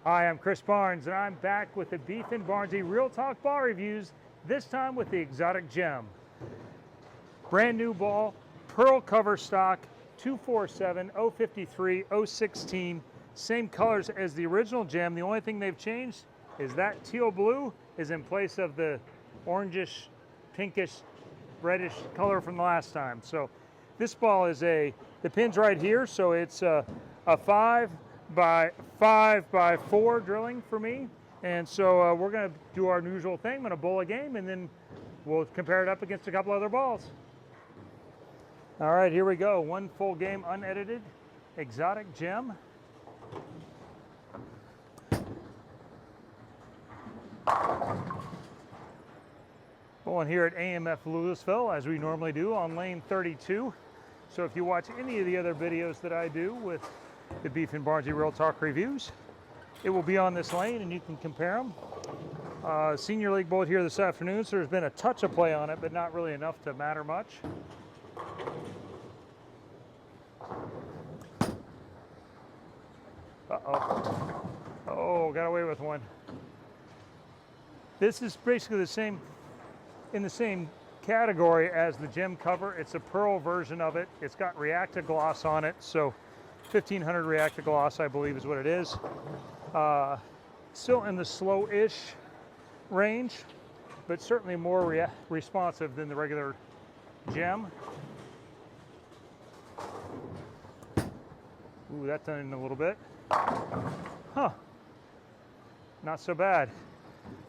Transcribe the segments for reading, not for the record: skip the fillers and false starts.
Hi, I'm Chris Barnes, and I'm back with the Beef and Barnzy Real Talk Ball Reviews, this time with the Exotic Gem. Brand new ball, pearl cover stock, 247, 053, 016, same colors as the original Gem. The only thing they've changed is that teal blue is in place of the orangish, pinkish, reddish color from the last time. So this ball is the pin's right here, so it's a 5 by 5 by 4 drilling for me. And so we're gonna do our usual thing. I'm gonna bowl a game and then we'll compare it up against a couple other balls. All right, here we go. One full game unedited, Exotic Gem. Bowling here at AMF Louisville, as we normally do, on lane 32. So if you watch any of the other videos that I do with the Beef and Barnzy Real Talk Reviews, it will be on this lane and you can compare them. Senior League Bowl here this afternoon, so there's been a touch of play on it, but not really enough to matter much. Uh-oh. Oh, got away with one. This is basically in the same category as the Gem cover. It's a pearl version of it. It's got reactive gloss on it, so 1500 reactive gloss, I believe, is what it is. Still in the slow-ish range, but certainly more responsive than the regular Gem. Ooh, that done in a little bit. Huh, not so bad.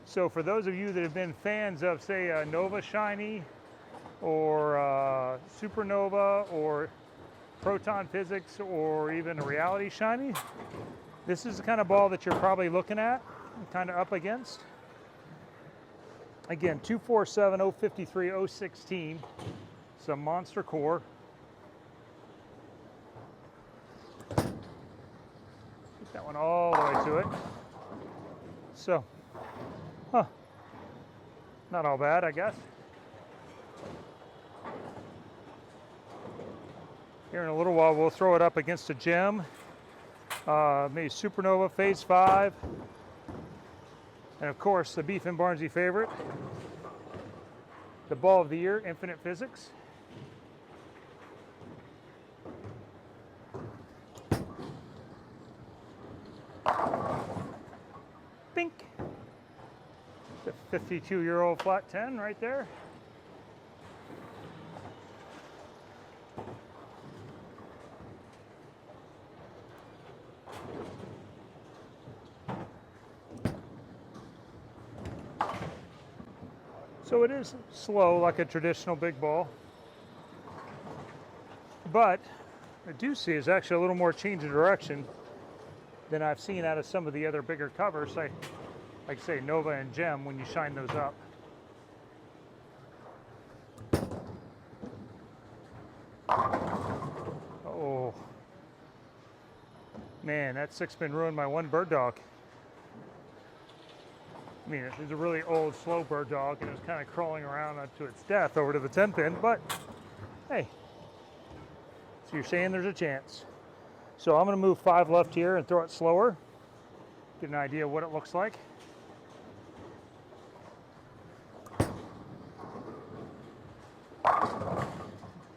So for those of you that have been fans of, say, a Nova Shiny or Supernova or Proton Physics or even a Reality Shiny, this is the kind of ball that you're probably looking at, kind of up against. Again, 247, 053, 016, some monster core. Get that one all the way to it. So, not all bad, I guess. Here in a little while, we'll throw it up against a Gem, maybe Supernova Phase 5, and of course, the Beef and Barnzy favorite, the Ball of the Year, Infinite Physics. Bink! The 52-year-old flat 10 right there. So it is slow like a traditional big ball, but I do see is actually a little more change of direction than I've seen out of some of the other bigger covers, like say Nova and Gem, when you shine those up. Oh man, that 6-pin ruined my one bird dog. I mean, it was a really old, slow bird dog, and it was kind of crawling around to its death over to the 10-pin, but hey, so you're saying there's a chance. So I'm gonna move 5 left here and throw it slower, get an idea of what it looks like.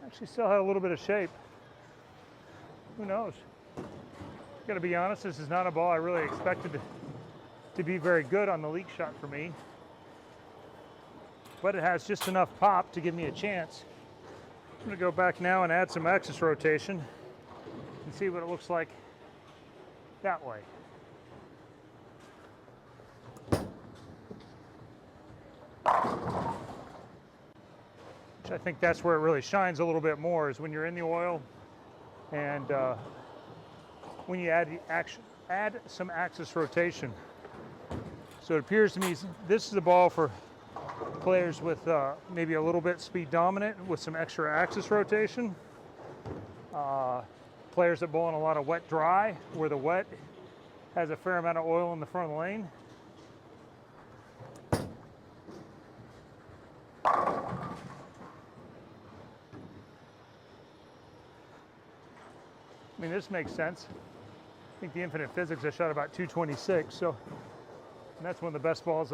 Actually still had a little bit of shape. Who knows? Gotta be honest, this is not a ball I really expected to be very good on the leak shot for me, but it has just enough pop to give me a chance. I'm gonna go back now and add some axis rotation and see what it looks like that way. Which I think that's where it really shines a little bit more, is when you're in the oil and when you add some axis rotation. So it appears to me this is the ball for players with maybe a little bit speed dominant with some extra axis rotation. Players that bowl in a lot of wet dry, where the wet has a fair amount of oil in the front of the lane. I mean, this makes sense. think the Infinite Physics I shot about 226, so and that's one of the best balls.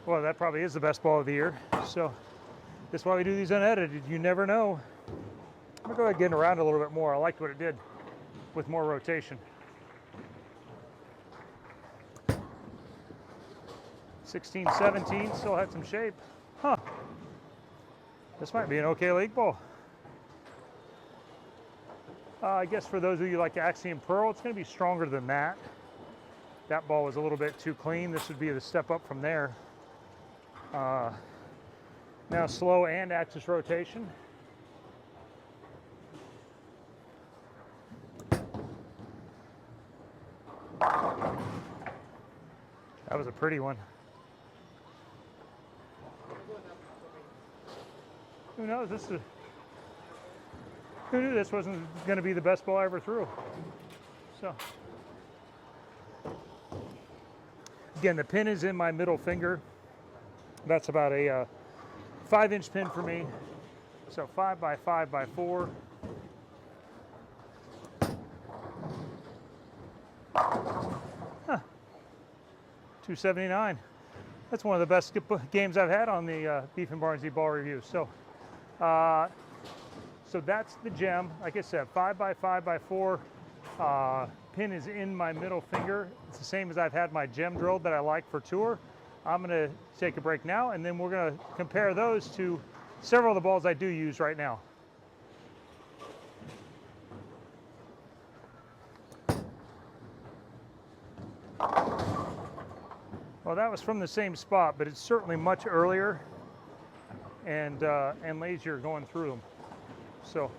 Well, that probably is the best ball of the year. So that's why we do these unedited. You never know. I'm gonna go ahead and get around a little bit more. I liked what it did with more rotation. 16, 17, still had some shape. Huh. This might be an okay lake ball. I guess for those of you like Axiom Pearl, it's going to be stronger than that. That ball was a little bit too clean. This would be the step up from there. Now slow and axis rotation. That was a pretty one. Who knows? Who knew this wasn't going to be the best ball I ever threw? So, again, the pin is in my middle finger. That's about a 5-inch pin for me. So 5 by 5 by 4. Huh. 279. That's one of the best games I've had on the Beef and Barnzy ball review. So, so that's the gem. Like I said, 5 by 5 by 4. Pin is in my middle finger. It's the same as I've had my gem drilled that I like for tour. I'm going to take a break now, and then we're going to compare those to several of the balls I do use right now. Well, that was from the same spot, but it's certainly much earlier and lazier going through them. So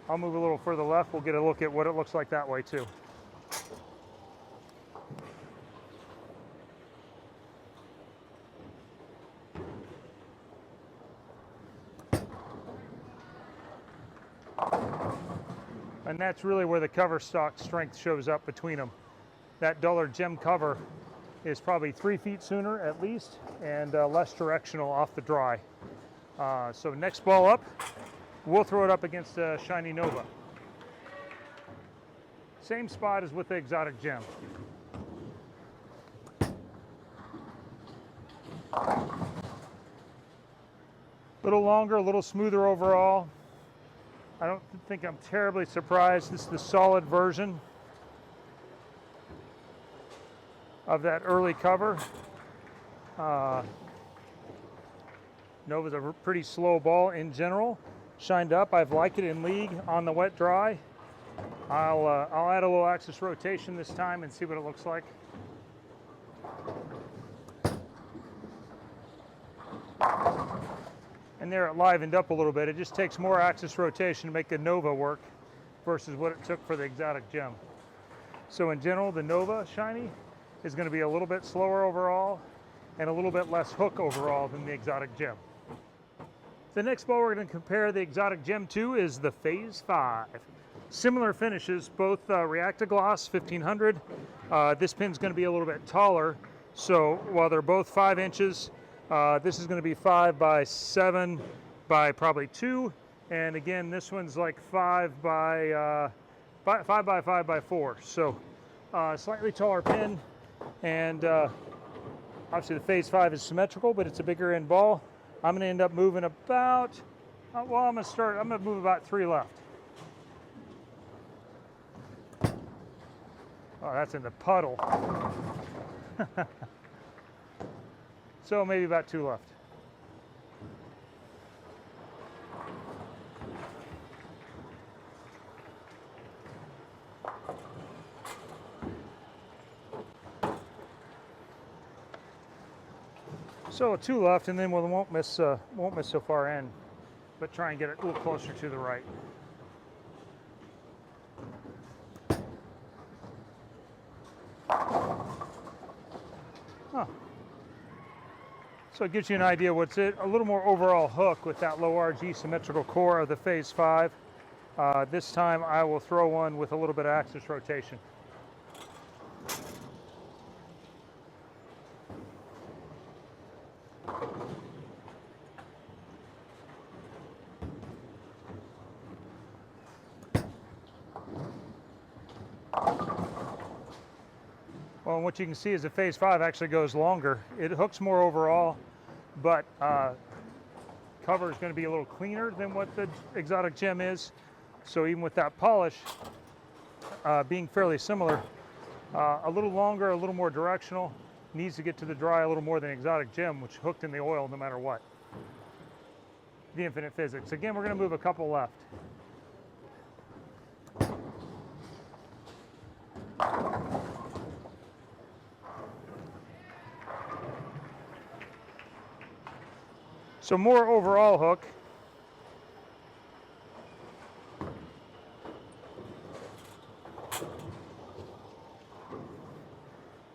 I'll move a little further left. We'll get a look at what it looks like that way too. And that's really where the cover stock strength shows up between them. That duller gem cover is probably 3 feet sooner at least, and less directional off the dry. So next ball up, we'll throw it up against a shiny Nova. Same spot as with the Exotic Gem. A little longer, a little smoother overall. I don't think I'm terribly surprised. This is the solid version of that early cover. Nova's a pretty slow ball in general. Shined up, I've liked it in league on the wet dry. I'll add a little axis rotation this time and see what it looks like. And there it livened up a little bit. It just takes more axis rotation to make the Nova work versus what it took for the Exotic Gem. So in general, the Nova Shiny is going to be a little bit slower overall and a little bit less hook overall than the Exotic Gem. The next ball we're going to compare the Exotic Gem to is the Phase 5. Similar finishes, both Reactagloss 1500. This pin's going to be a little bit taller, so while they're both 5 inches, this is going to be 5 by 7 by probably 2, and again this one's like 5 by 5 by 4. So slightly taller pin, and obviously the Phase 5 is symmetrical, but it's a bigger end ball. I'm going to end up moving about, well, I'm going to move about 3 left. Oh, that's in the puddle. So maybe about 2 left. So 2 left, and then we won't miss so far in, but try and get it a little closer to the right. Huh. So it gives you an idea what's it. A little more overall hook with that low RG symmetrical core of the Phase 5. This time I will throw one with a little bit of axis rotation. Well, and what you can see is the Phase 5 actually goes longer. It hooks more overall, but cover is going to be a little cleaner than what the Exotic Gem is. So even with that polish being fairly similar, a little longer, a little more directional, needs to get to the dry a little more than Exotic Gem, which hooked in the oil no matter what. The Infinite Physics. Again, we're going to move a couple left. So more overall hook.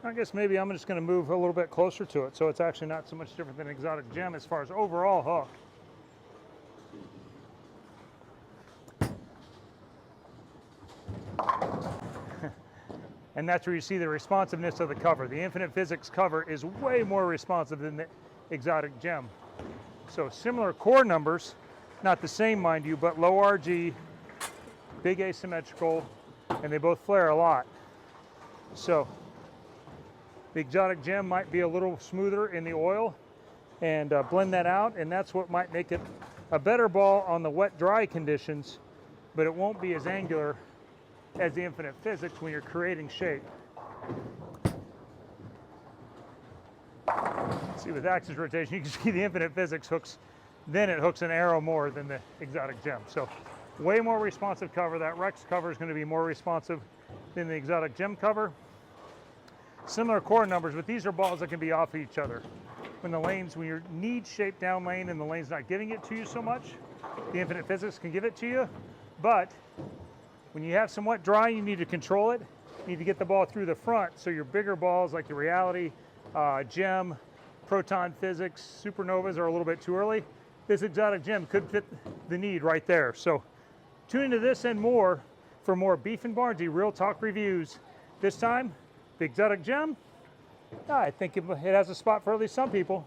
I guess maybe I'm just going to move a little bit closer to it, so it's actually not so much different than Exotic Gem as far as overall hook. And that's where you see the responsiveness of the cover. The Infinite Physics cover is way more responsive than the Exotic Gem. So similar core numbers, not the same mind you, but low RG, big asymmetrical, and they both flare a lot. So the Exotic Gem might be a little smoother in the oil and blend that out, and that's what might make it a better ball on the wet-dry conditions, but it won't be as angular as the Infinite Physics when you're creating shape. See, with axis rotation, you can see the Infinite Physics hooks, then it hooks an arrow more than the Exotic Gem. So way more responsive cover. That Rex cover is going to be more responsive than the Exotic Gem cover. Similar core numbers, but these are balls that can be off of each other. When you need shape down lane and the lane's not giving it to you so much, the Infinite Physics can give it to you. But when you have some wet dry, you need to control it. You need to get the ball through the front, so your bigger balls like your Reality, Gem, Proton Physics, Supernovas are a little bit too early. This Exotic Gem could fit the need right there. So tune into this and more for more Beef and Barnzy Real Talk reviews. This time, the Exotic Gem, I think it has a spot for at least some people.